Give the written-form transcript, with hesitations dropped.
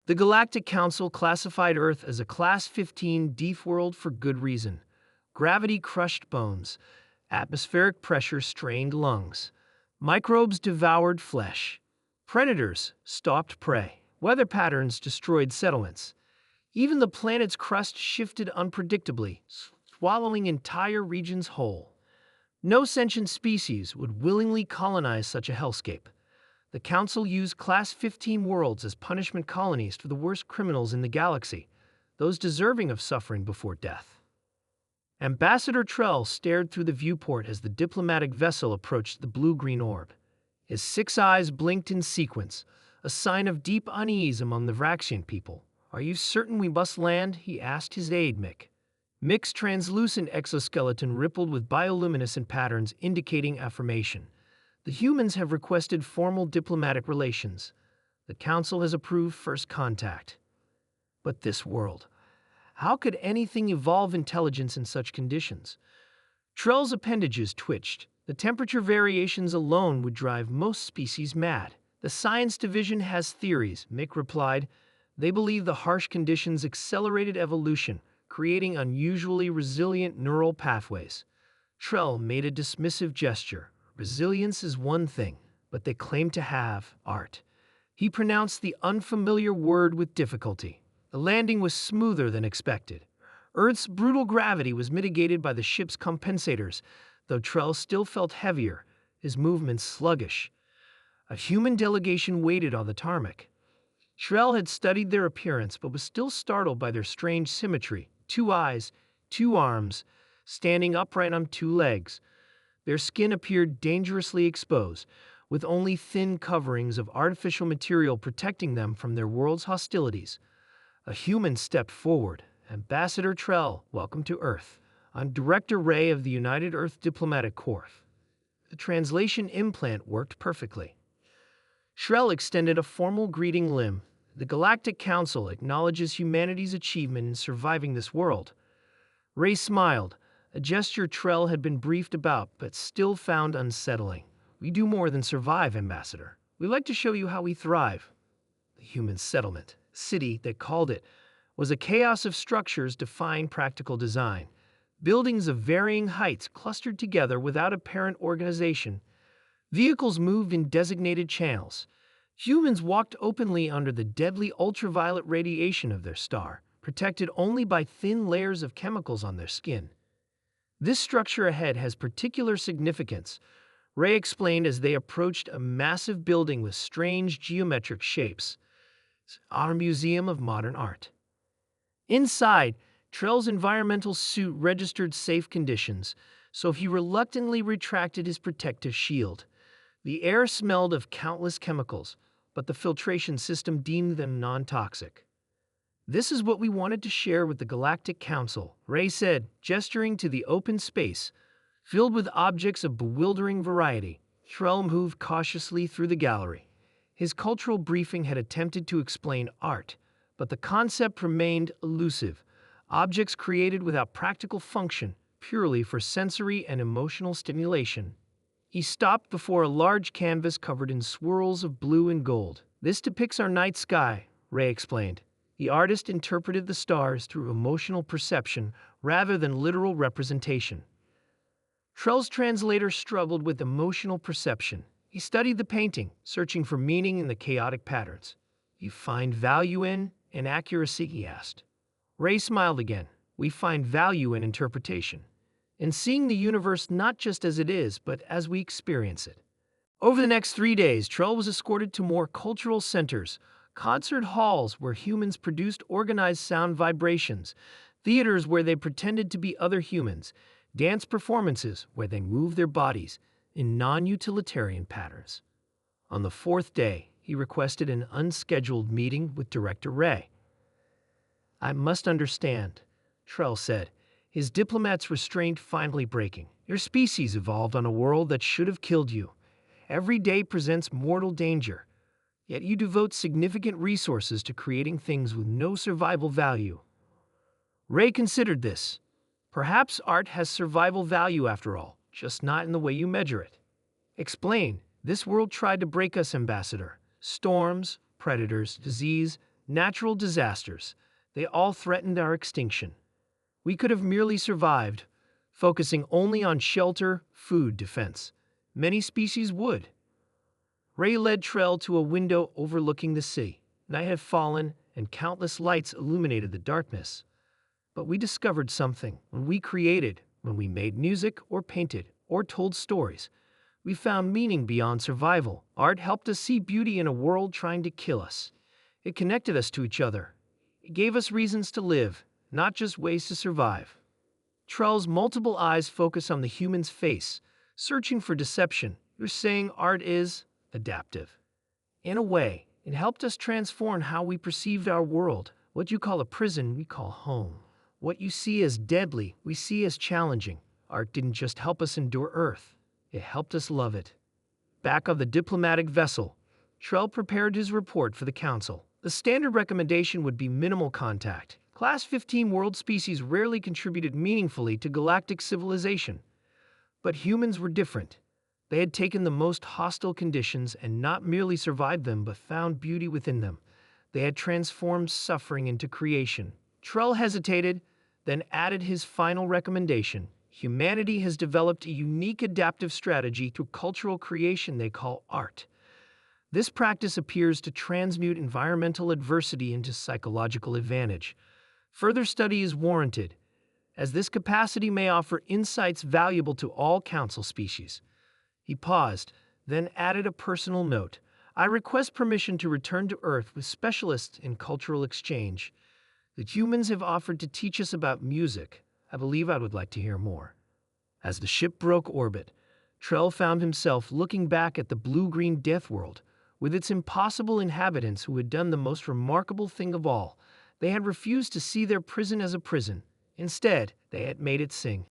The Galactic Council classified Earth as a Class 15 deep world for good reason. Gravity crushed bones, atmospheric pressure strained lungs, microbes devoured flesh, predators stalked prey, weather patterns destroyed settlements. Even the planet's crust shifted unpredictably, swallowing entire regions whole. No sentient species would willingly colonize such a hellscape. The Council used Class 15 worlds as punishment colonies for the worst criminals in the galaxy, those deserving of suffering before death. Ambassador Trell stared through the viewport as the diplomatic vessel approached the blue-green orb. His 6 eyes blinked in sequence, a sign of deep unease among the Vraxian people. "Are you certain we must land?" he asked his aide, Mick. Mick's translucent exoskeleton rippled with bioluminescent patterns indicating affirmation. "The humans have requested formal diplomatic relations. The Council has approved first contact." But this world. How could anything evolve intelligence in such conditions? Trell's appendages twitched. The temperature variations alone would drive most species mad. "The Science Division has theories," Mick replied. "They believe the harsh conditions accelerated evolution, creating unusually resilient neural pathways." Trell made a dismissive gesture. "Resilience is one thing, but they claim to have art." He pronounced the unfamiliar word with difficulty. The landing was smoother than expected. Earth's brutal gravity was mitigated by the ship's compensators, though Trell still felt heavier, his movements sluggish. A human delegation waited on the tarmac. Trell had studied their appearance but was still startled by their strange symmetry. 2 eyes, 2 arms, standing upright on 2 legs. Their skin appeared dangerously exposed, with only thin coverings of artificial material protecting them from their world's hostilities. A human stepped forward. "Ambassador Trell, welcome to Earth. I'm Director Ray of the United Earth Diplomatic Corps." The translation implant worked perfectly. Trell extended a formal greeting limb. "The Galactic Council acknowledges humanity's achievement in surviving this world." Ray smiled, a gesture Trell had been briefed about but still found unsettling. "We do more than survive, Ambassador. We like to show you how we thrive." The human settlement, city they called it, was a chaos of structures defying practical design. Buildings of varying heights clustered together without apparent organization. Vehicles moved in designated channels. Humans walked openly under the deadly ultraviolet radiation of their star, protected only by thin layers of chemicals on their skin. "This structure ahead has particular significance," Ray explained as they approached a massive building with strange geometric shapes. "It's our Museum of Modern Art." Inside, Trell's environmental suit registered safe conditions, so he reluctantly retracted his protective shield. The air smelled of countless chemicals, but the filtration system deemed them non-toxic. "This is what we wanted to share with the Galactic Council," Ray said, gesturing to the open space, filled with objects of bewildering variety. Trell moved cautiously through the gallery. His cultural briefing had attempted to explain art, but the concept remained elusive. Objects created without practical function, purely for sensory and emotional stimulation. He stopped before a large canvas covered in swirls of blue and gold. "This depicts our night sky," Ray explained. The artist interpreted the stars through emotional perception rather than literal representation. Trell's translator struggled with emotional perception. He studied the painting, searching for meaning in the chaotic patterns. "You find value in inaccuracy?" he asked. Ray smiled again. "We find value in interpretation, in seeing the universe not just as it is, but as we experience it." Over the next 3 days, Trell was escorted to more cultural centers, concert halls where humans produced organized sound vibrations, theaters where they pretended to be other humans, dance performances where they moved their bodies in non-utilitarian patterns. On the 4th day, he requested an unscheduled meeting with Director Ray. "I must understand," Trell said, his diplomat's restraint finally breaking. "Your species evolved on a world that should have killed you. Every day presents mortal danger, yet you devote significant resources to creating things with no survival value." Ray considered this. "Perhaps art has survival value after all, just not in the way you measure it." "Explain. This world tried to break us, Ambassador. Storms, predators, disease, natural disasters. They all threatened our extinction. We could have merely survived, focusing only on shelter, food, defense. Many species would. Ray led Trell to a window overlooking the sea. Night had fallen, and countless lights illuminated the darkness. But we discovered something. When we created, when we made music or painted or told stories, we found meaning beyond survival. Art helped us see beauty in a world trying to kill us. It connected us to each other. It gave us reasons to live, not just ways to survive. Trell's multiple eyes focus on the human's face, searching for deception. You're saying art is adaptive. In a way, it helped us transform how we perceived our world. What you call a prison, we call home. What you see as deadly, we see as challenging. Art didn't just help us endure Earth, it helped us love it. Back on the diplomatic vessel, Trell prepared his report for the Council. The standard recommendation would be minimal contact. Class 15 world species rarely contributed meaningfully to galactic civilization. But humans were different. They had taken the most hostile conditions and not merely survived them but found beauty within them. They had transformed suffering into creation. Trell hesitated, then added his final recommendation. Humanity has developed a unique adaptive strategy through cultural creation they call art. This practice appears to transmute environmental adversity into psychological advantage. Further study is warranted, as this capacity may offer insights valuable to all council species. He paused, then added a personal note. I request permission to return to Earth with specialists in cultural exchange. The humans have offered to teach us about music. I believe I would like to hear more. As the ship broke orbit, Trell found himself looking back at the blue-green death world, with its impossible inhabitants who had done the most remarkable thing of all. They had refused to see their prison as a prison. Instead, they had made it sing.